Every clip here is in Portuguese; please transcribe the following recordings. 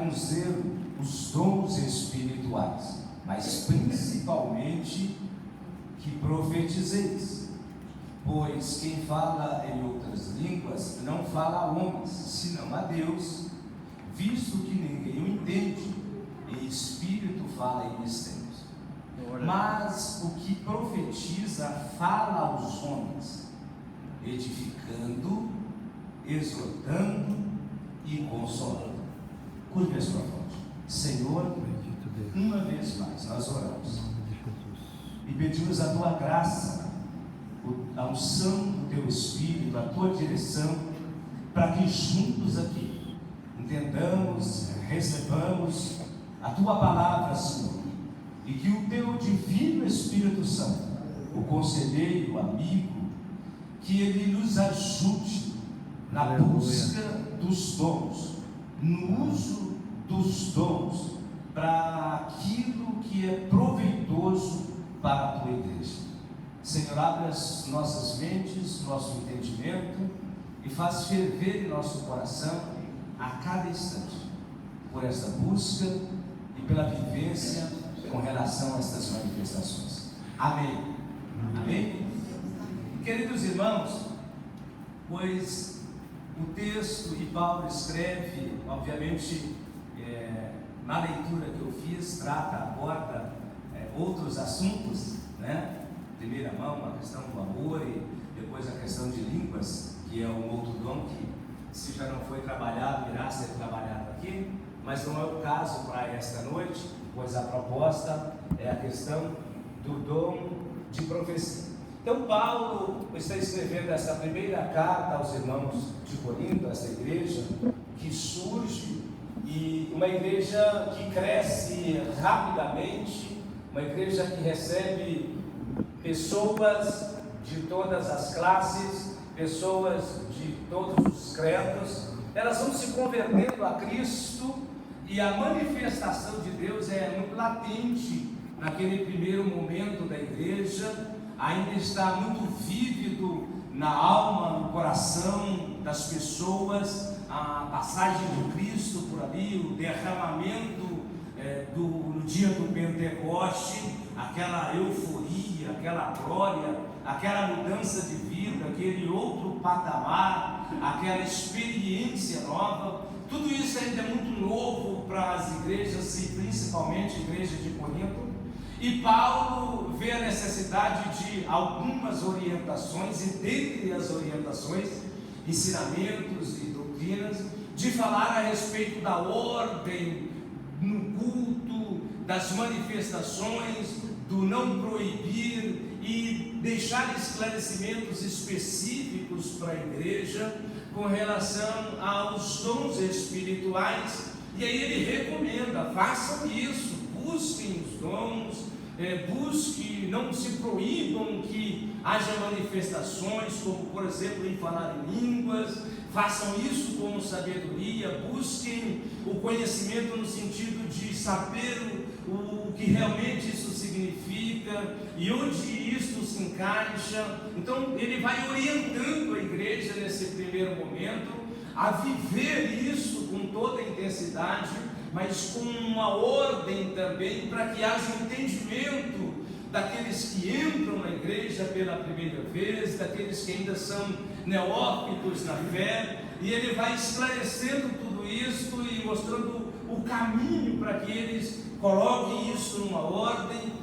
devemos ter os dons espirituais, mas principalmente que profetizeis. Pois quem fala em outras línguas não fala a homens, senão a Deus, visto que ninguém o entende, em espírito fala em mistérios. Mas o que profetiza fala aos homens, edificando, exortando e consolando. Curve a sua fronte. Senhor, uma vez mais nós oramos e pedimos a tua graça, a unção do teu Espírito, a tua direção, para que juntos aqui entendamos, recebamos a tua palavra, Senhor, e que o teu divino Espírito Santo, o conselheiro, o amigo, que ele nos ajude na busca dos dons, no uso dos dons, para aquilo que é proveitoso para a tua igreja. Senhor, abre as nossas mentes, nosso entendimento e faz ferver em nosso coração a cada instante por esta busca e pela vivência com relação a estas manifestações. Amém. Amém? Queridos irmãos, pois o texto, e Paulo escreve, obviamente, na leitura que eu fiz, aborda outros assuntos, né? Primeira mão, a questão do amor, e depois a questão de línguas, que é um outro dom que, se já não foi trabalhado, irá ser trabalhado aqui, mas não é o caso para esta noite, pois a proposta é a questão do dom de profecia. Então Paulo está escrevendo essa primeira carta aos irmãos de Corinto, essa igreja que surge, e uma igreja que cresce rapidamente, uma igreja que recebe pessoas de todas as classes, pessoas de todos os credos. Elas vão se convertendo a Cristo, e a manifestação de Deus é muito latente naquele primeiro momento da igreja, ainda está muito vívido na alma, no coração das pessoas, a passagem de Cristo por ali, o derramamento no dia do Pentecoste, aquela euforia, aquela glória, aquela mudança de vida, aquele outro patamar, aquela experiência nova. Tudo isso ainda é muito novo para as igrejas, e principalmente a igreja de Corinto. E Paulo vê a necessidade de algumas orientações, e dentre as orientações, ensinamentos e doutrinas, de falar a respeito da ordem no culto, das manifestações, do não proibir, e deixar esclarecimentos específicos para a igreja com relação aos dons espirituais. E aí ele recomenda: façam isso, busquem os dons, busque, não se proíbam que haja manifestações, como por exemplo em falar em línguas. Façam isso com sabedoria, busquem o conhecimento no sentido de saber o que realmente isso significa e onde isso se encaixa. Então ele vai orientando a igreja nesse primeiro momento a viver isso com toda a intensidade, mas com uma ordem também, para que haja entendimento daqueles que entram na igreja pela primeira vez, daqueles que ainda são neófitos na fé. E ele vai esclarecendo tudo isso e mostrando o caminho para que eles coloquem isso numa ordem,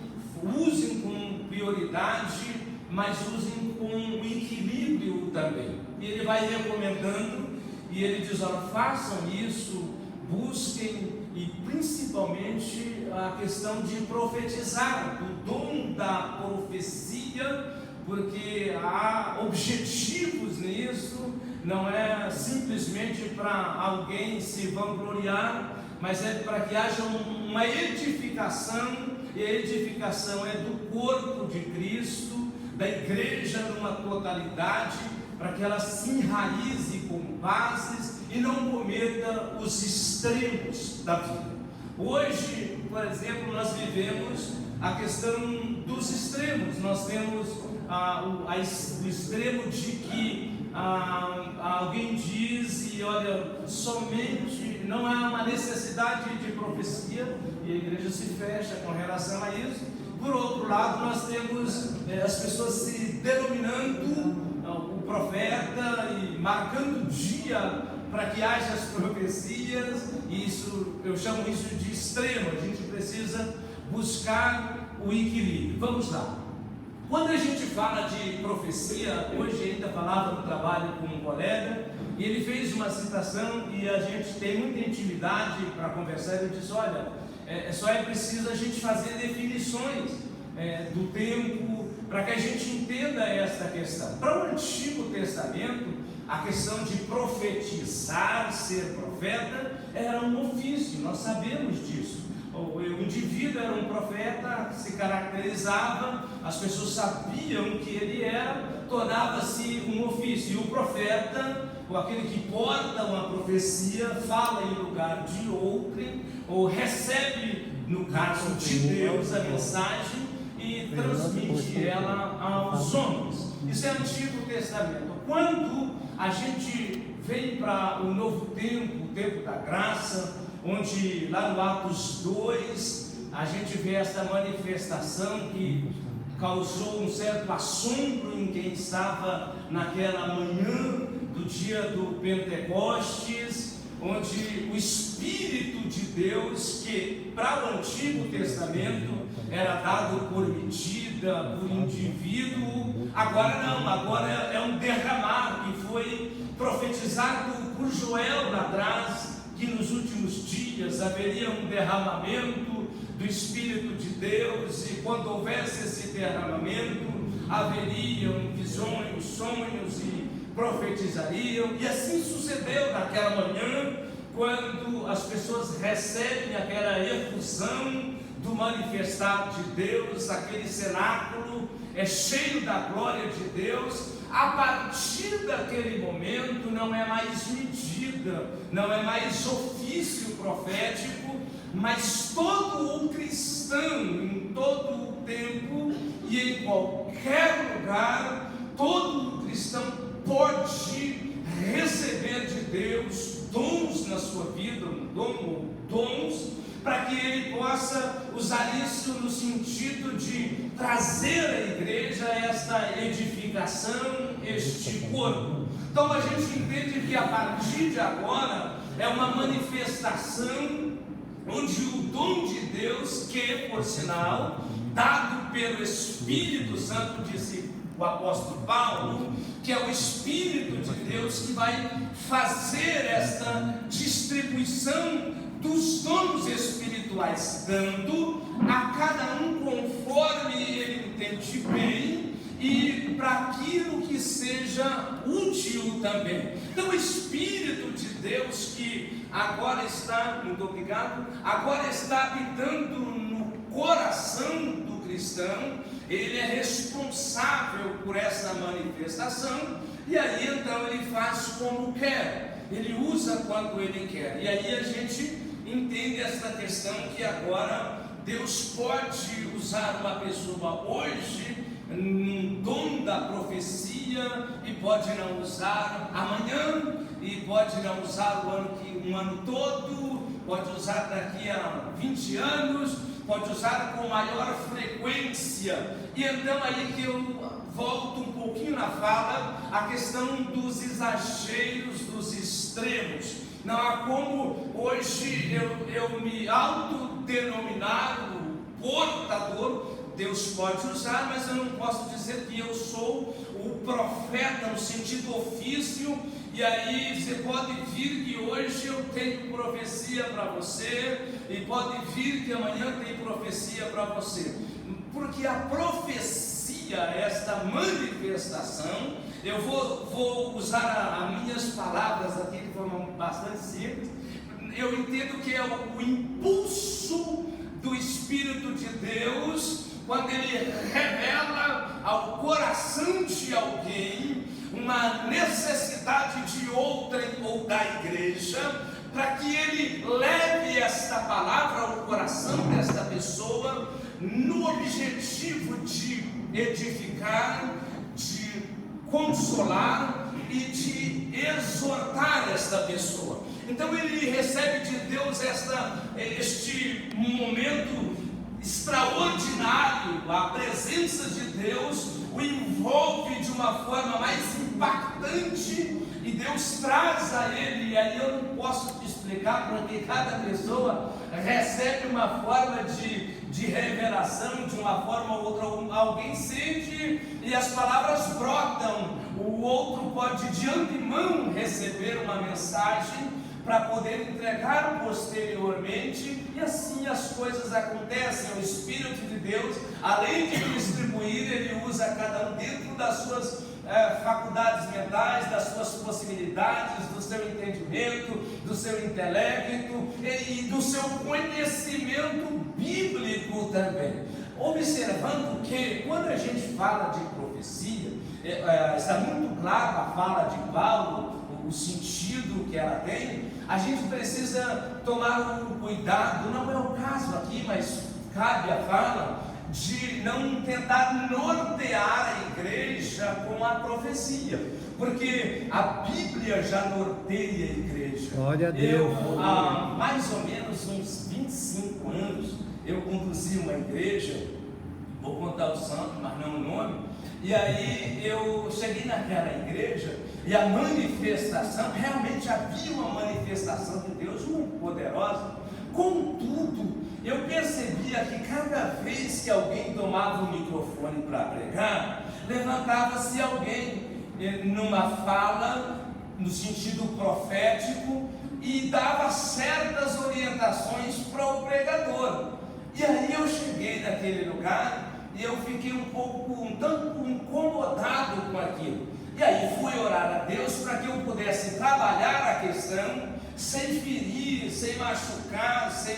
usem com prioridade, mas usem com equilíbrio também. E ele vai recomendando, e ele diz: olha, façam isso, busquem, e principalmente a questão de profetizar, o dom da profecia, porque há objetivos nisso. Não é simplesmente para alguém se vangloriar, mas é para que haja uma edificação, e a edificação é do corpo de Cristo, da igreja numa totalidade, para que ela se enraize com bases e não cometa os extremos da vida. Hoje, por exemplo, nós vivemos a questão dos extremos. Nós temos o extremo de que alguém diz, e olha, somente não há uma necessidade de profecia, e a igreja se fecha com relação a isso. Por outro lado, nós temos as pessoas se denominando o profeta e marcando dia para que haja as profecias, e isso, eu chamo isso de extremo. A gente precisa buscar o equilíbrio. Vamos lá. Quando a gente fala de profecia, hoje ainda falava no trabalho com um colega, e ele fez uma citação, e a gente tem muita intimidade para conversar. Ele disse: olha, só é preciso a gente fazer definições do tempo, para que a gente entenda esta questão. Para o Antigo Testamento, a questão de profetizar, ser profeta, era um ofício, nós sabemos disso. O indivíduo era um profeta, se caracterizava, as pessoas sabiam que ele era, tornava-se um ofício. E o profeta, ou aquele que porta uma profecia, fala em lugar de outrem, ou recebe, no caso de Deus, a mensagem e transmite ela aos homens. Isso é Antigo Testamento. Quando a gente vem para o novo tempo, o tempo da graça, onde lá no Atos 2 a gente vê esta manifestação que causou um certo assombro em quem estava naquela manhã do dia do Pentecostes, onde o Espírito de Deus, que para o Antigo Testamento era dado por medida, por indivíduo, agora não, agora é um derramar, que foi profetizado por Joel lá atrás, que nos últimos dias haveria um derramamento do Espírito de Deus, e quando houvesse esse derramamento, haveriam visões, sonhos, e profetizariam. E assim sucedeu naquela manhã, quando as pessoas recebem aquela efusão do manifestar de Deus, aquele cenáculo é cheio da glória de Deus. A partir daquele momento não é mais medida, não é mais ofício profético, mas todo o cristão, em todo o tempo e em qualquer lugar, todo o cristão pode receber de Deus dons na sua vida, dons, para que ele possa usar isso no sentido de trazer à igreja esta edificação, este corpo. Então a gente entende que a partir de agora é uma manifestação onde o dom de Deus, que por sinal, dado pelo Espírito Santo, disse o apóstolo Paulo, que é o Espírito de Deus que vai fazer esta distribuição dos dons espirituais, dando a cada um conforme ele entende bem e para aquilo que seja útil também. Então o Espírito de Deus, que agora está, muito obrigado, agora está habitando no coração do cristão, ele é responsável por essa manifestação, e aí então ele faz como quer, ele usa quando ele quer. E aí a gente entende essa questão que agora Deus pode usar uma pessoa hoje num dom da profecia, e pode não usar amanhã, e pode não usar um ano todo, pode usar daqui a 20 anos, pode usar com maior frequência. E então aí que eu volto um pouquinho na fala, a questão dos exageros, dos extremos. Não há como hoje eu me autodenominar o portador. Deus pode usar, mas eu não posso dizer que eu sou o profeta no sentido ofício. E aí você pode vir que hoje eu tenho profecia para você, e pode vir que amanhã tem profecia para você, porque a profecia, esta manifestação, eu vou usar as minhas palavras aqui de forma bastante simples. Eu entendo que é o impulso do Espírito de Deus, quando ele revela ao coração de alguém uma necessidade de outrem ou da igreja, para que ele leve esta palavra ao coração desta pessoa, no objetivo de edificar, de consolar e de exortar esta pessoa. Então ele recebe de Deus este momento extraordinário, a presença de Deus o envolve de uma forma mais impactante, e Deus traz a ele, e aí eu não posso te explicar, porque cada pessoa recebe uma forma de revelação, de uma forma ou outra, alguém sente e as palavras brotam, o outro pode de antemão receber uma mensagem para poder entregar posteriormente, e assim as coisas acontecem. O Espírito de Deus, além de distribuir, ele usa cada um dentro das suas faculdades mentais, das suas possibilidades, do seu entendimento, do seu intelecto e do seu conhecimento bíblico também. Observando que quando a gente fala de profecia, está muito claro a fala de Paulo, o sentido que ela tem. A gente precisa tomar um cuidado, não é o caso aqui, mas cabe a fala, de não tentar nortear a igreja com a profecia, porque a Bíblia já norteia a igreja. Glória a Deus. Há mais ou menos uns 25 anos, eu conduzi uma igreja, vou contar o santo, mas não o nome. E aí eu cheguei naquela igreja e a manifestação, realmente havia uma manifestação de Deus muito poderosa. Contudo, eu percebia que cada vez que alguém tomava o microfone para pregar, levantava-se alguém numa fala, no sentido profético, e dava certas orientações para o pregador. E aí eu cheguei naquele lugar e eu fiquei um tanto incomodado com aquilo. E aí fui orar a Deus para que eu pudesse trabalhar a questão sem ferir, sem machucar, sem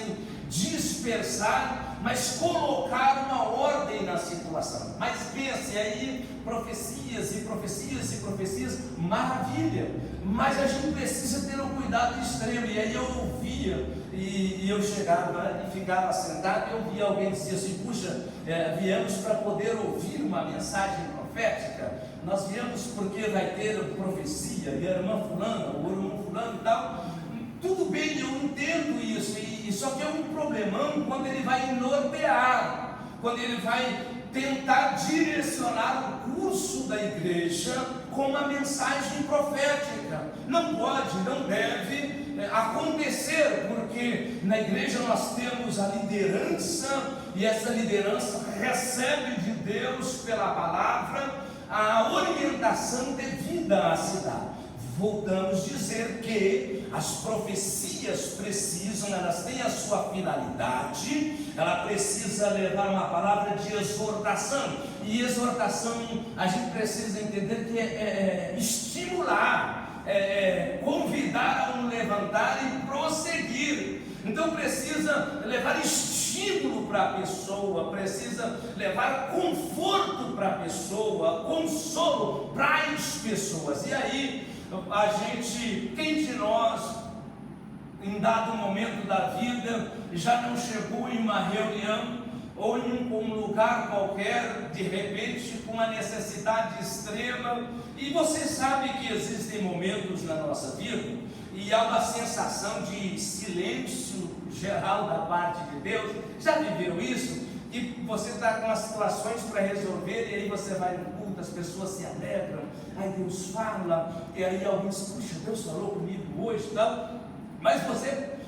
dispersar, mas colocar uma ordem na situação. Mas pense aí, profecias e profecias e profecias, maravilha, mas a gente precisa ter um cuidado extremo. E aí eu ouvia, e eu chegava e ficava sentado, e eu ouvia alguém dizer assim: puxa, viemos para poder ouvir uma mensagem profética, nós viemos porque vai ter profecia, e a irmã fulana, o irmão fulano e tal. Tudo bem, eu entendo isso, e só que é um problemão quando ele vai nortear, quando ele vai tentar direcionar o curso da igreja com uma mensagem profética. Não pode, não deve acontecer, porque na igreja nós temos a liderança, e essa liderança recebe de Deus pela palavra a orientação devida à cidade. Voltamos a dizer que as profecias elas têm a sua finalidade, ela precisa levar uma palavra de exortação, e exortação a gente precisa entender que é estimular, convidar a um levantar e prosseguir. Então precisa levar estímulo para a pessoa, precisa levar conforto para a pessoa, consolo para as pessoas. E aí a gente, quem de nós, em dado momento da vida, já não chegou em uma reunião ou em um lugar qualquer, de repente, com uma necessidade extrema, e você sabe que existem momentos na nossa vida, e há uma sensação de silêncio geral da parte de Deus. Já viveram isso? E você está com as situações para resolver, e aí você vai no culto, as pessoas se alegram, aí Deus fala, e aí alguém diz: puxa, Deus falou comigo hoje, não? Mas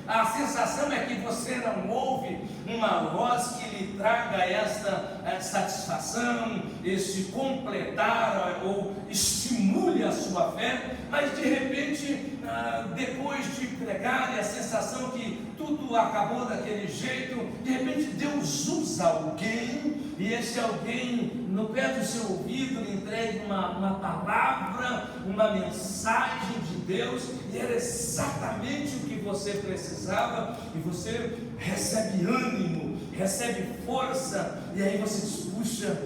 a sensação é que você não ouve uma voz que lhe traga esta satisfação, este completar ou estimule a sua fé, mas de repente, depois de pregar, e a sensação que tudo acabou daquele jeito, de repente Deus usa alguém, e esse alguém, no pé do seu ouvido, lhe entrega uma palavra, uma mensagem de Deus, e era exatamente o que você precisava, e você recebe ânimo, recebe força, e aí você diz: puxa,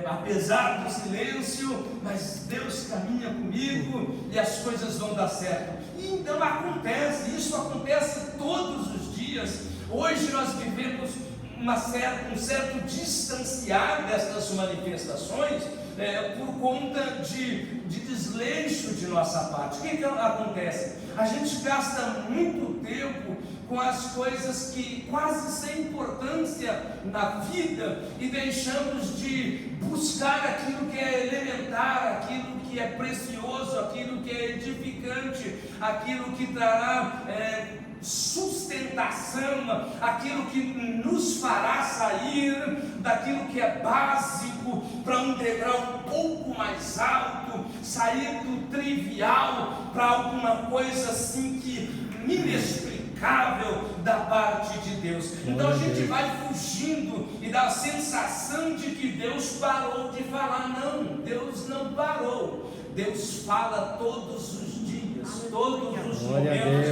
apesar do silêncio, mas Deus caminha comigo e as coisas vão dar certo. E então acontece, isso acontece todos os dias. Hoje nós vivemos um certo distanciar dessas manifestações, por conta de desleixo de nossa parte. O que acontece? A gente gasta muito tempo com as coisas que quase sem importância na vida e deixamos de buscar aquilo que é elementar, aquilo que é precioso, aquilo que é edificante, aquilo que trará sustentação, aquilo que nos fará sair daquilo que é básico para um degrau um pouco mais alto, sair do trivial para alguma coisa assim que inexplicável da parte de Deus. Então a gente vai fugindo e dá a sensação de que Deus parou de falar. Não, Deus não parou. Deus fala todos os dias, todos os momentos.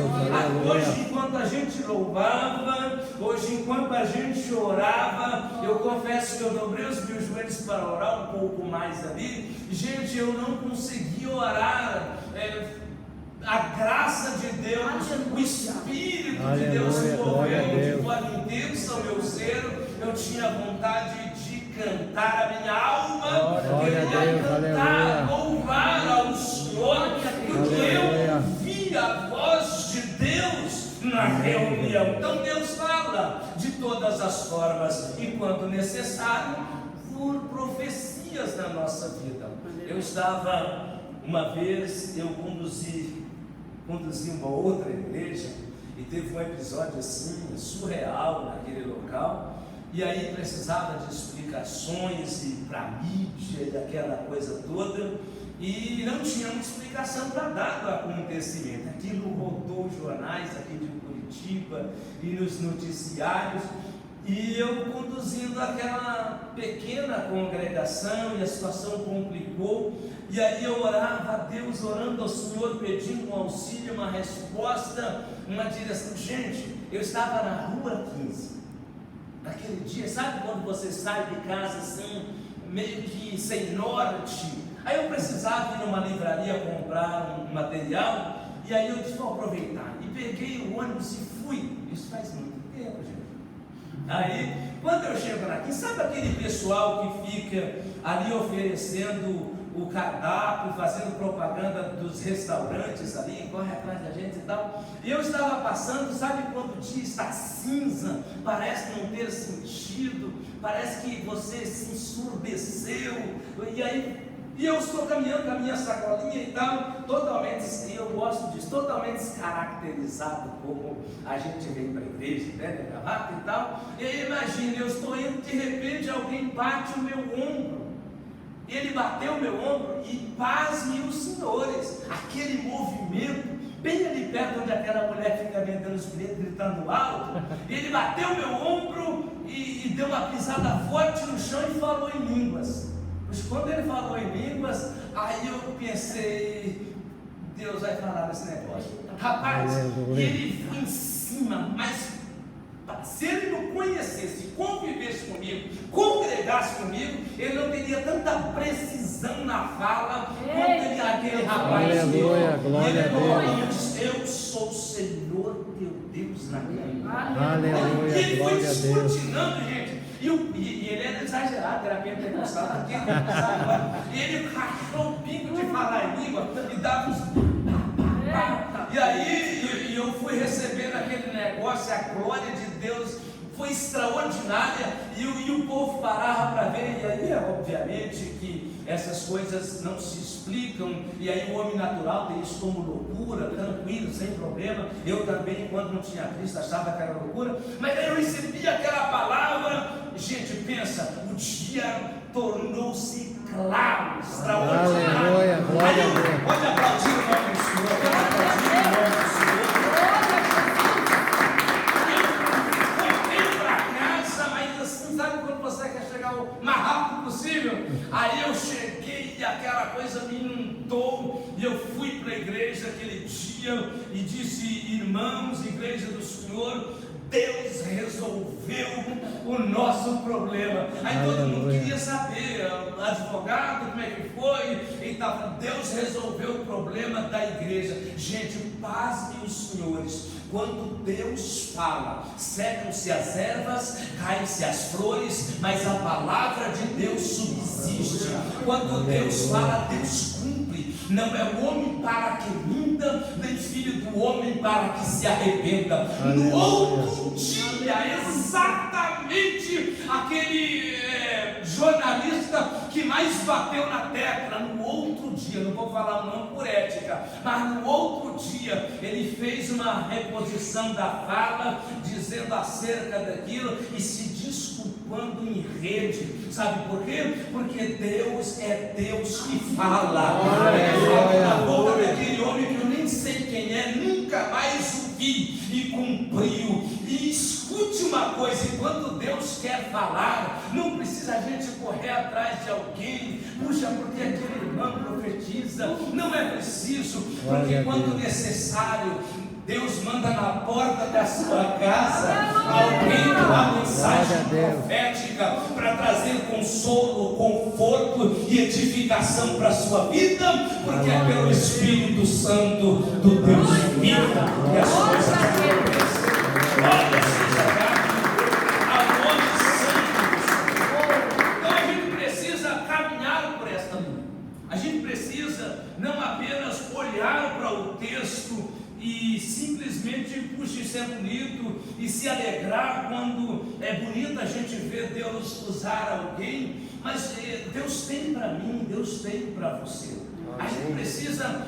Hoje, enquanto a gente louvava, hoje, enquanto a gente orava, eu confesso que eu dobrei os meus joelhos para orar um pouco mais ali. Gente, eu não consegui orar. A graça de Deus, o Espírito de Deus se moveu de forma intensa ao meu ser. Eu tinha vontade de cantar, a minha alma queria cantar, louvar ao Senhor, porque eu ouvi a voz de Deus na reunião. Então Deus fala de todas as formas e, quando necessário, por profecias na nossa vida. Eu estava, uma vez, eu conduzi uma outra igreja e teve um episódio assim surreal naquele local, e aí precisava de explicações e para mídia e aquela coisa toda, e não tinha uma explicação para dar do acontecimento. Aquilo rodou os jornais aqui de Curitiba e nos noticiários, e eu conduzindo aquela pequena congregação, e a situação complicou, e aí eu orava a Deus, orando ao Senhor, pedindo um auxílio, uma resposta, uma direção. Gente, eu estava na rua 15, naquele dia, sabe quando você sai de casa assim, meio que sem norte? Aí eu precisava ir numa livraria comprar um material, e aí eu disse, vou aproveitar, e peguei o ônibus e fui. Isso faz muito tempo, gente. Aí, quando eu chego aqui, sabe aquele pessoal que fica ali oferecendo o cardápio, fazendo propaganda dos restaurantes ali, corre atrás da gente e tal? E eu estava passando, sabe quando o dia está cinza, parece não ter sentido, parece que você se ensurdeceu, e eu estou caminhando com a minha sacolinha e tal, totalmente, eu gosto disso, totalmente descaracterizado, como a gente vem para a igreja, né, gravata e tal. E aí imagina, eu estou indo, de repente alguém bate o meu ombro. Ele bateu o meu ombro e, pasmem os senhores, aquele movimento, bem ali perto onde aquela mulher fica vendendo os bilhetes, gritando alto, ele bateu o meu ombro e deu uma pisada forte no chão e falou em línguas. Mas quando ele falou em línguas, aí eu pensei, Deus vai falar desse negócio. Rapaz, ele foi em cima, mas se ele não conhecesse, convivesse comigo, congregasse comigo, ele não teria tanta precisão na fala quanto aquele rapaz. Aleluia, glória a Deus. Disse, eu sou o Senhor teu Deus na minha vida. Aleluia, e ele foi glória a Deus. escrutinando, gente. E ele era exagerado, era pentecostal, e ele rachou o bico de falar em língua e dava uns. E aí eu fui recebendo aquele negócio, a glória de Deus foi extraordinária, e o povo parava para ver, e aí obviamente que essas coisas não se explicam, e aí o homem natural tem isso como loucura, tranquilo, sem problema. Eu também, quando não tinha Cristo, achava que era loucura, mas aí eu recebi aquela palavra. Gente, pensa, o dia tornou-se claro, extraordinário. Aleluia, glória a Deus. Pode aplaudir o nome do Senhor, pode aplaudir o nome do Senhor. Eu voltei para casa, mas assim, sabe quando você quer chegar o mais rápido possível? Aí eu cheguei e aquela coisa me inundou, e eu fui para a igreja aquele dia e disse, irmãos, igreja do Senhor, Deus resolveu o nosso problema. Aí todo mundo queria saber, advogado, como é que foi? Então, Deus resolveu o problema da igreja. Gente, pasmem os senhores, quando Deus fala, secam-se as ervas, caem-se as flores, mas a palavra de Deus subsiste. Quando Deus fala, Deus cumpre. não é o homem para que minta, nem filho do homem para que se arrependa. No outro dia, exatamente aquele jornalista que mais bateu na tecla, no outro dia, não vou falar o nome por ética, mas no outro dia ele fez uma reposição da fala, dizendo acerca daquilo e se desculpando em rede. Sabe por quê? Porque Deus é Deus que fala. Na boca daquele homem que eu nem sei quem é, nunca mais o vi e cumpriu. E escute uma coisa: enquanto Deus quer falar, não precisa a gente correr atrás de alguém, puxa, porque aquele irmão profetiza. Não é preciso, porque quando necessário, Deus manda na porta da sua casa alguém com uma mensagem profética para trazer consolo, conforto e edificação para a sua vida, porque é pelo Espírito Santo do Deus vivo que as coisas acontecem. Glória seja dada ao nome santo. Então a gente precisa caminhar por esta linha. A gente precisa não apenas olhar para o texto e simplesmente, puxa, isso é bonito, e se alegrar quando é bonito a gente ver Deus usar alguém, mas Deus tem para mim, Deus tem para você. A gente precisa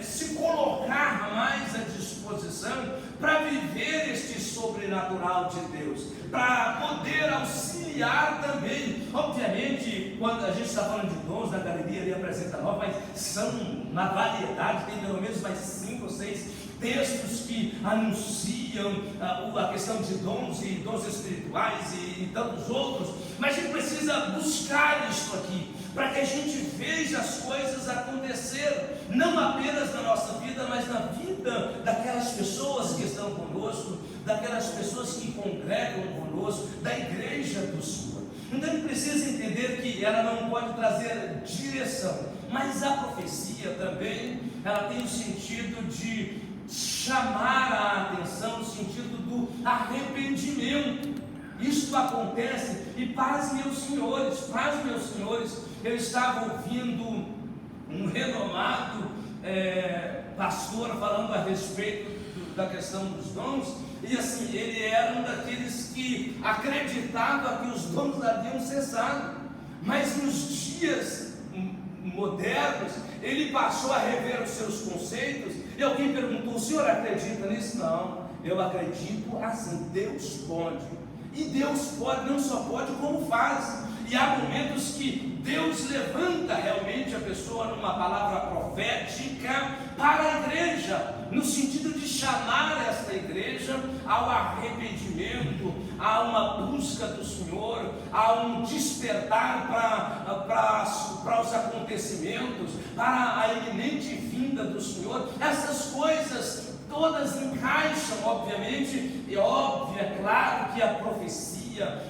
se colocar mais à disposição para viver este sobrenatural de Deus, para poder auxiliar também. Obviamente, quando a gente está falando de dons, na galeria ali apresenta 9, mas são uma variedade, tem pelo menos mais 5 ou 6 textos que anunciam a questão de dons e dons espirituais e tantos outros, mas a gente precisa buscar isso aqui, para que a gente veja as coisas acontecer, não apenas na nossa vida, mas na vida daquelas pessoas que estão conosco, daquelas pessoas que congregam conosco, da igreja do Senhor. Então a gente precisa entender que ela não pode trazer direção, mas a profecia também, ela tem o sentido de chamar a atenção, no sentido do arrependimento. Isto acontece, e paz meus senhores, eu estava ouvindo um renomado pastor falando a respeito da questão dos dons, e assim, ele era um daqueles que acreditava que os dons haviam cessado, mas nos dias modernos, ele passou a rever os seus conceitos, e alguém perguntou: o senhor acredita nisso? Não, eu acredito assim, Deus pode, e Deus pode, não só pode como faz, e há momentos que Deus levanta realmente a pessoa numa palavra profética para a igreja, no sentido de chamar esta igreja ao arrependimento, a uma busca do Senhor, a um despertar para os acontecimentos, para a iminente vinda do Senhor. Essas coisas todas encaixam, obviamente, e óbvio, é claro que a profecia,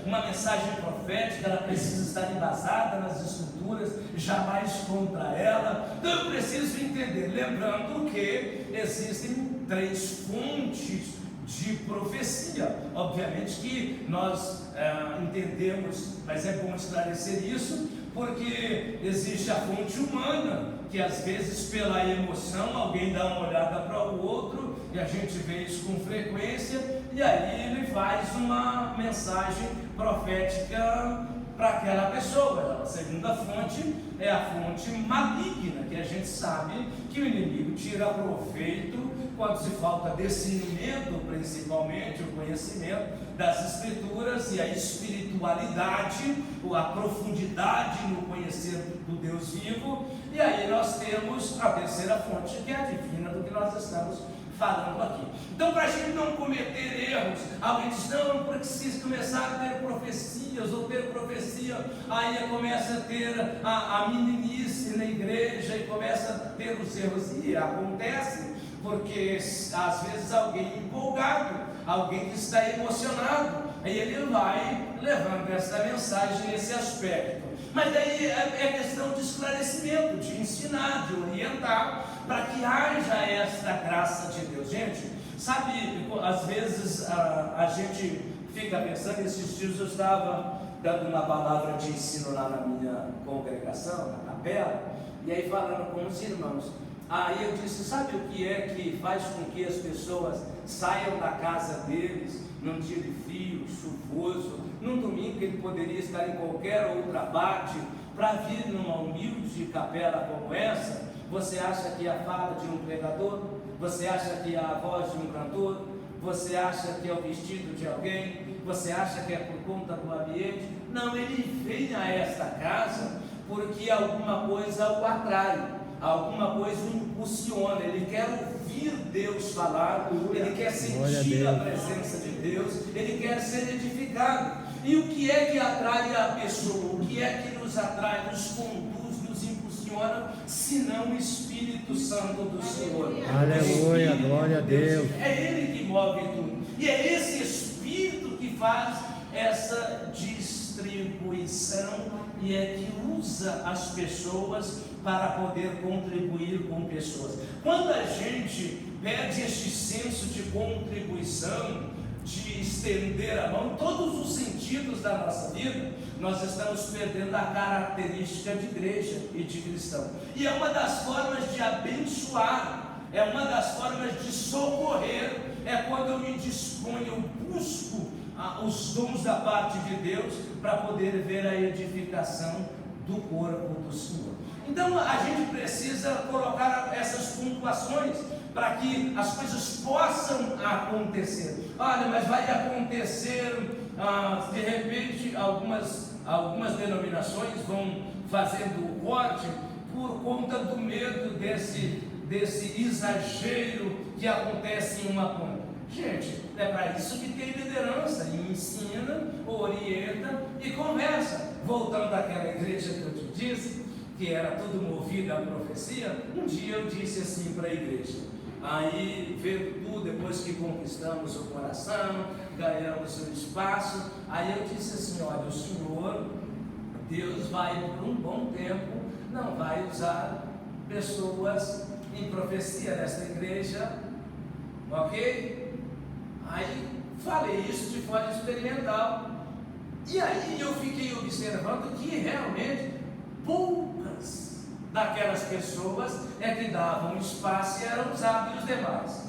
uma mensagem profética, ela precisa estar embasada nas escrituras, jamais contra ela. Então eu preciso entender, lembrando que existem 3 fontes de profecia. Obviamente que nós entendemos, mas é bom esclarecer isso, porque existe a fonte humana, que às vezes pela emoção alguém dá uma olhada para o outro, e a gente vê isso com frequência, e aí ele faz uma mensagem profética para aquela pessoa. A segunda fonte é a fonte maligna, que a gente sabe que o inimigo tira proveito quando se falta discernimento, principalmente o conhecimento das escrituras e a espiritualidade, ou a profundidade no conhecer do Deus vivo. E aí nós temos a terceira fonte, que é a divina, do que nós estamos falando aqui. Então, para a gente não cometer erros, alguém diz: não, porque se começar a ter profecias ou ter profecia, aí começa a ter a meninice na igreja e começa a ter os erros. E acontece, porque às vezes alguém empolgado, alguém que está emocionado, aí ele vai levando essa mensagem nesse aspecto. Mas aí é questão de esclarecimento, de ensinar, de orientar, para que haja esta graça de Deus. Gente, sabe, às vezes a gente fica pensando. Esses dias eu estava dando uma palavra de ensino lá na minha congregação, na capela, e aí falando com os irmãos. Aí eu disse, sabe o que é que faz com que as pessoas saiam da casa deles num dia de frio, chuvoso, num domingo que ele poderia estar em qualquer outra parte, para vir numa humilde capela como essa? Você acha que é a fala de um pregador? Você acha que é a voz de um cantor? Você acha que é o vestido de alguém? Você acha que é por conta do ambiente? Não, ele vem a esta casa porque alguma coisa o atrai, alguma coisa o impulsiona, ele quer ouvir Deus falar, ele quer sentir a presença de Deus, ele quer ser edificado. E o que é que atrai a pessoa? O que é que nos atrai, nos conduz, nos impulsiona, senão o Espírito Santo do Senhor? Aleluia, glória a Deus. É Ele que move tudo, e é esse Espírito que faz essa distribuição, e é que usa as pessoas para poder contribuir com pessoas. Quando a gente perde este senso de contribuição, de estender a mão em todos os sentidos da nossa vida, nós estamos perdendo a característica de igreja e de cristão. E é uma das formas de abençoar, é uma das formas de socorrer, é quando eu me disponho, eu busco os dons da parte de Deus para poder ver a edificação do corpo do Senhor. Então a gente precisa colocar essas pontuações para que as coisas possam acontecer. Olha, mas vai acontecer, de repente, algumas denominações vão fazendo o corte por conta do medo desse exagero que acontece em uma ponta. Gente, é para isso que tem liderança, e ensina, orienta e conversa. Voltando àquela igreja que eu te disse, que era tudo movido à profecia, um dia eu disse assim para a igreja, aí vendo tudo, depois que conquistamos o coração, ganhamos o espaço, aí eu disse assim, olha, o Senhor, Deus vai por um bom tempo, não vai usar pessoas em profecia nessa igreja, ok? Aí falei isso de forma experimental, e aí eu fiquei observando que realmente poucas daquelas pessoas é que davam espaço e eram usados pelos demais.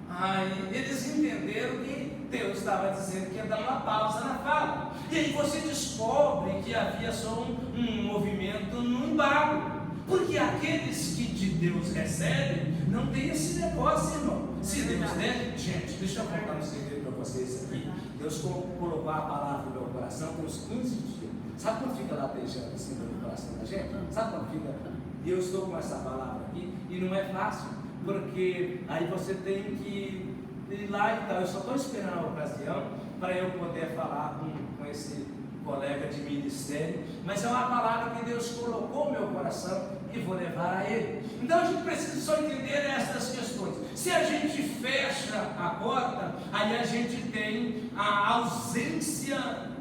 Aí eles entenderam que Deus estava dizendo que ia dar uma pausa na fala, e aí você descobre que havia só um movimento no embalo, porque aqueles que de Deus recebem não tem esse negócio, irmão. Se Deus der, gente, deixa eu contar um segredo para vocês aqui. Deus colocou a palavra no meu coração tem uns 15 dias. Sabe quando fica latejando assim no coração da gente? Sabe quando fica? E eu estou com essa palavra aqui, e não é fácil, porque aí você tem que ir lá e tal. Eu só estou esperando a ocasião para eu poder falar com esse colega de ministério, mas é uma palavra que Deus colocou no meu coração e vou levar a ele. Então a gente precisa só entender essas questões. Se a gente fecha a porta, aí a gente tem a ausência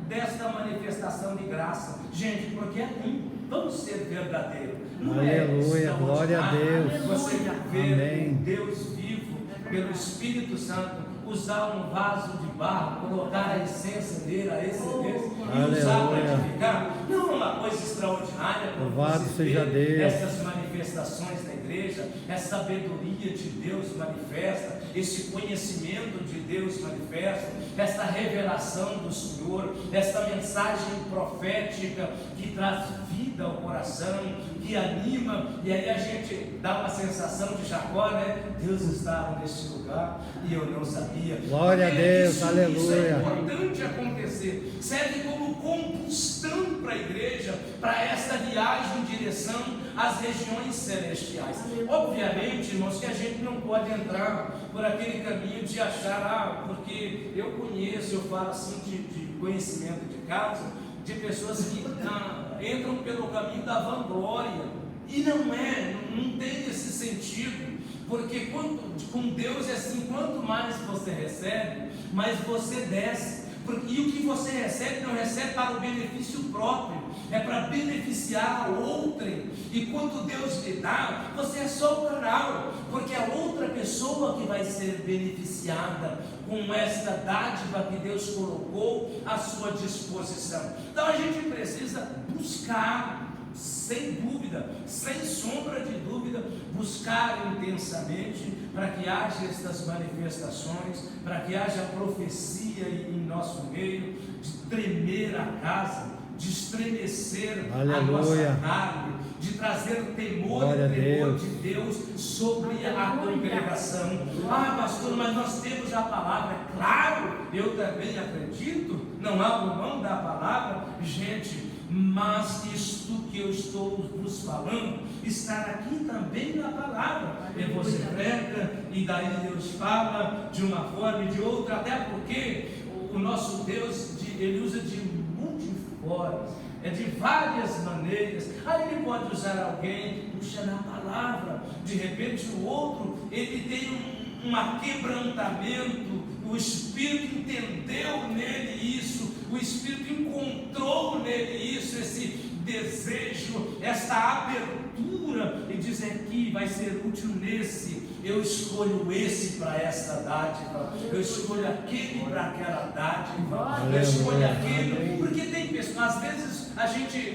desta manifestação de graça. Gente, porque é ruim. Vamos ser verdadeiros. Não aleluia, é glória a Deus. Você ver Amém. Deus vivo pelo Espírito Santo, usar um vaso de barro, colocar a essência dele, a excelência, e usar para edificar, não é uma coisa extraordinária. Louvado seja Deus. Essas manifestações da igreja, essa sabedoria de Deus manifesta, esse conhecimento de Deus manifesta, essa revelação do Senhor, essa mensagem profética que traz vida ao coração, que anima, e aí a gente dá uma sensação de Jacó, né? Deus estava neste lugar e eu não sabia. Glória a Deus, aleluia. Isso é importante acontecer, serve como combustão para a igreja, para essa viagem em direção às regiões celestiais. Obviamente, irmãos, que a gente não pode entrar por aquele caminho de achar, porque eu conheço, eu falo assim de conhecimento de causa, de pessoas que entram pelo caminho da vanglória, e não tem esse sentido, porque com Deus é assim, quanto mais você recebe, mais você desce, e o que você recebe não recebe para o benefício próprio, é para beneficiar a outrem, e quando Deus lhe dá, você é só o canal, porque é outra pessoa que vai ser beneficiada com esta dádiva que Deus colocou à sua disposição. Então a gente precisa buscar sem dúvida, sem sombra de dúvida, buscar intensamente para que haja estas manifestações, para que haja profecia em nosso meio, de tremer a casa, de estremecer a nossa carne, de trazer temor de Deus sobre a congregação. Ah, pastor, mas nós temos a palavra. Claro, eu também acredito, não abro mão da palavra, gente, mas isto que eu estou vos falando está aqui também na palavra. E você prega e daí Deus fala de uma forma e de outra, até porque o nosso Deus, ele usa de multiformes, de várias maneiras. Aí ele pode usar alguém, puxa, na palavra, de repente o outro, ele tem um aquebrantamento, o Espírito entendeu nele isso, o Espírito encontrou nele isso, esse desejo, essa abertura, e diz aqui, vai ser útil nesse, eu escolho esse para essa dádiva, eu escolho aquele para aquela dádiva, eu escolho aquele, porque tem pessoas, às vezes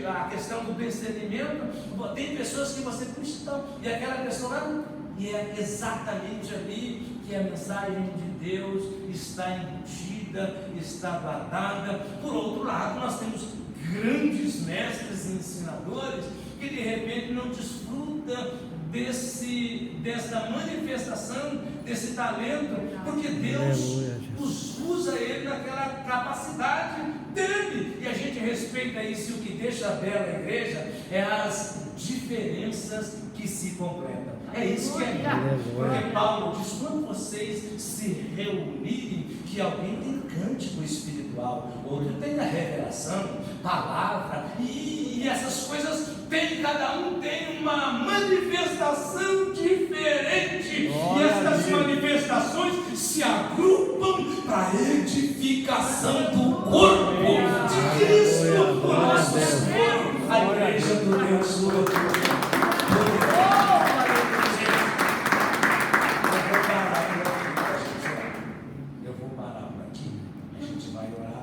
a questão do discernimento, tem pessoas que você puxa, então, e aquela pessoa lá, e é exatamente ali que a mensagem de Deus está embutida, está guardada. Por outro lado, nós temos grandes mestres e ensinadores que de repente não desfrutam desta manifestação, desse talento, porque Deus os usa ele naquela capacidade dele, e a gente respeita isso. E o que deixa bela a igreja é as diferenças que se completam. É isso que é lindo, porque Paulo diz: quando vocês se reunirem, que alguém tem cântico espiritual, outro tem a revelação, palavra, e essas coisas tem, cada um tem uma manifestação diferente, e essas manifestações se agrupam para a edificação do corpo de Cristo, o nosso corpo, a igreja do Deus todo. Eu vou parar por aqui, a gente vai orar.